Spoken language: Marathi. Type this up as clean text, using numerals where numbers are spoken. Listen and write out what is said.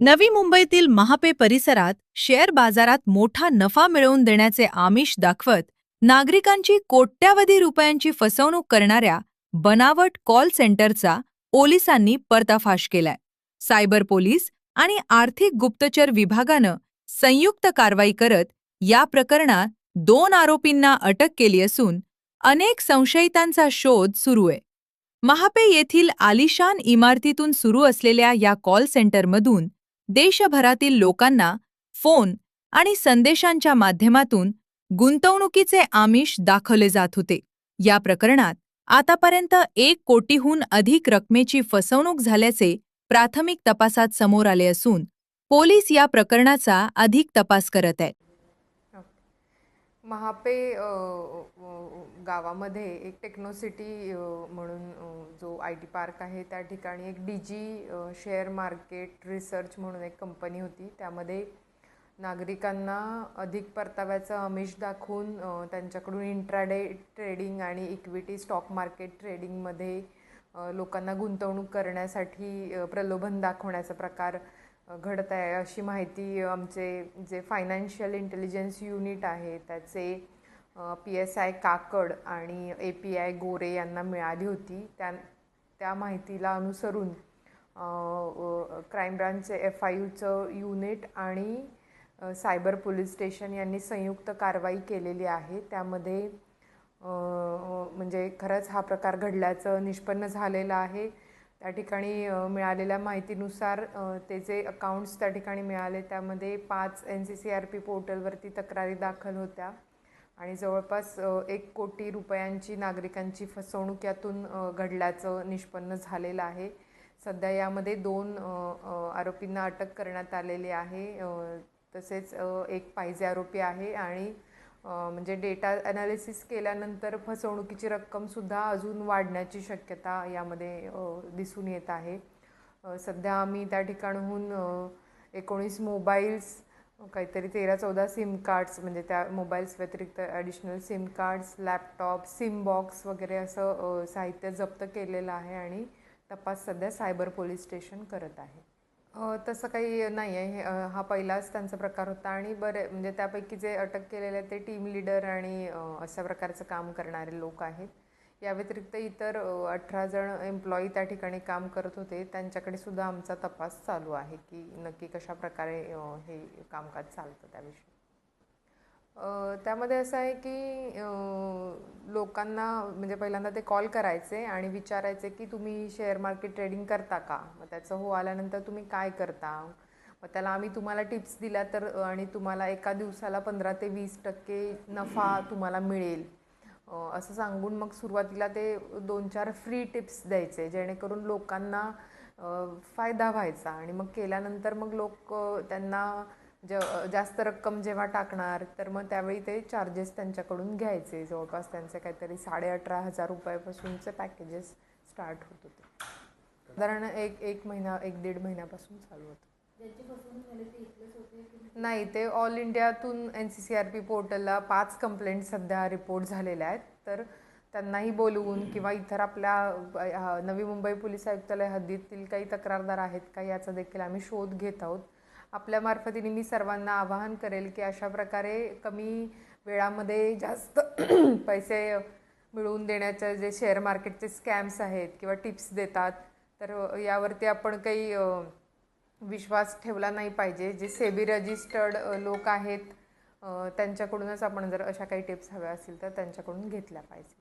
नवी मुंबईतील महापे परिसरात शेअर बाजारात मोठा नफा मिळवून देण्याचे आमिष दाखवत नागरिकांची कोट्यावधी रुपयांची फसवणूक करणाऱ्या बनावट कॉल सेंटरचा पोलिसांनी पर्दाफाश केलाय. सायबर पोलीस आणि आर्थिक गुप्तचर विभागानं संयुक्त कारवाई करत या प्रकरणात 2 आरोपींना अटक केली असून अनेक संशयितांचा शोध सुरू आहे. महापे येथील आलिशान इमारतीतून सुरू असलेल्या या कॉल सेंटरमधून देशभरातील लोकांना फोन आणि संदेशांच्या माध्यमातून गुंतवणुकीचे आमिष दाखवले जात होते. या प्रकरणात आतापर्यंत 1 कोटीहून अधिक रकमेची फसवणूक झाल्याचे प्राथमिक तपासात समोर आले असून पोलीस या प्रकरणाचा अधिक तपास करत आहेत. महापे गावामध्ये एक टेक्नोसिटी म्हणून जो IT पार्क आहे त्या ठिकाणी एक DG शेअर मार्केट रिसर्च म्हणून एक कंपनी होती. त्यामध्ये नागरिकांना अधिक परताव्याचं आमिष दाखवून त्यांच्याकडून इंट्राडे ट्रेडिंग आणि इक्विटी स्टॉक मार्केट ट्रेडिंगमध्ये लोकांना गुंतवणूक करण्यासाठी प्रलोभन दाखवण्याचा प्रकार घडत आहे अशी माहिती आमचे जे फायनान्शियल इंटेलिजन्स युनिट आहे त्याचे PSI काकड आणि API गोरे यांना मिळाली होती. त्या माहितीला अनुसरून क्राईम ब्रांचचे FIUचं युनिट आणि सायबर पोलीस स्टेशन यांनी संयुक्त कारवाई केलेली आहे. त्यामध्ये म्हणजे खरंच हा प्रकार घडल्याचं निष्पन्न झालेलं आहे. त्या ठिकाणी मिळालेल्या माहितीनुसार त्याचे अकाउंट्स त्या ठिकाणी मिळाले. त्यामध्ये 5 NCCRP पोर्टलवरती तक्रारी दाखल होत्या आणि जवळपास 1 कोटी रुपयांची नागरिकांची फसवणूक यातून घडल्याचं निष्पन्न झालेलं आहे. सध्या यामध्ये 2 आरोपींना अटक करण्यात आलेली आहे. तसेच एक पाहिजे आरोपी आहे आणि म्हणजे डेटा ॲनालिसिस केल्यानंतर फसवणुकीची रक्कमसुद्धा अजून वाढण्याची शक्यता यामध्ये दिसून येत आहे. सध्या आम्ही त्या ठिकाणाहून 19 मोबाईल्स, काहीतरी 13-14 सिम कार्ड्स म्हणजे त्या मोबाईल्स व्यतिरिक्त additional SIM cards, laptop, SIM box वगैरे असं साहित्य जप्त केलेलं आहे आणि तपास सध्या सायबर पोलीस स्टेशन करत आहे. तसं काही नाही आहे. हा पहिलाच त्यांचा प्रकार होता आणि म्हणजे त्यापैकी जे अटक केलेले ते टीम लीडर आणि अशा प्रकारचं काम करणारे लोक आहेत. या व्यतिरिक्त इतर 18 जण एम्प्लॉई त्या ठिकाणी काम करत होते. त्यांच्याकडे सुद्धा आमचा तपास चालू आहे की नक्की कशा प्रकारे हे कामकाज चालतं त्याविषयी. त्यामध्ये असं आहे की लोकांना म्हणजे पहिल्यांदा ते कॉल करायचे आणि विचारायचे की तुम्ही शेअर मार्केट ट्रेडिंग करता का? मग त्याचं हो आल्यानंतर तुम्ही काय करता? मग त्याला आम्ही तुम्हाला टिप्स दिल्या तर आणि तुम्हाला एका दिवसाला 15 ते 20% नफा तुम्हाला मिळेल असं सांगून मग सुरुवातीला ते 2-4 फ्री टिप्स द्यायचे जेणेकरून लोकांना फायदा व्हायचा आणि मग केल्यानंतर मग लोक त्यांना जास्त रक्कम जेव्हा टाकणार तर मग त्यावेळी ते चार्जेस त्यांच्याकडून घ्यायचे. जवळपास त्यांचे काहीतरी 18,500 रुपयापासूनचे पॅकेजेस स्टार्ट होत होते. साधारण एक महिना 1-1.5 महिन्यापासून चालू होतं. नाही, ते ऑल इंडियातून NCCRP पोर्टलला 5 कंप्लेंट सध्या रिपोर्ट झालेल्या आहेत. तर त्यांनाही बोलवून किंवा इतर आपल्या नवी मुंबई पोलीस आयुक्तालय हद्दीतील काही तक्रारदार आहेत का याचा देखील आम्ही शोध घेत आहोत. आपल्या मार्फतीने मी सर्वांना आवाहन करेल की अशा प्रकारे कमी वेळामध्ये जास्त पैसे मिळवून देण्याचे जे शेअर मार्केटचे स्कॅम्स आहेत किंवा टिप्स देतात तर यावरती आपण काही विश्वास ठेवला नाही पाहिजे. जे सेबी रजिस्टर्ड लोक आहेत त्यांच्याकडूनच आपण जर अशा काही टिप्स हव्या असतील तर त्यांच्याकडून घेतल्या पाहिजे.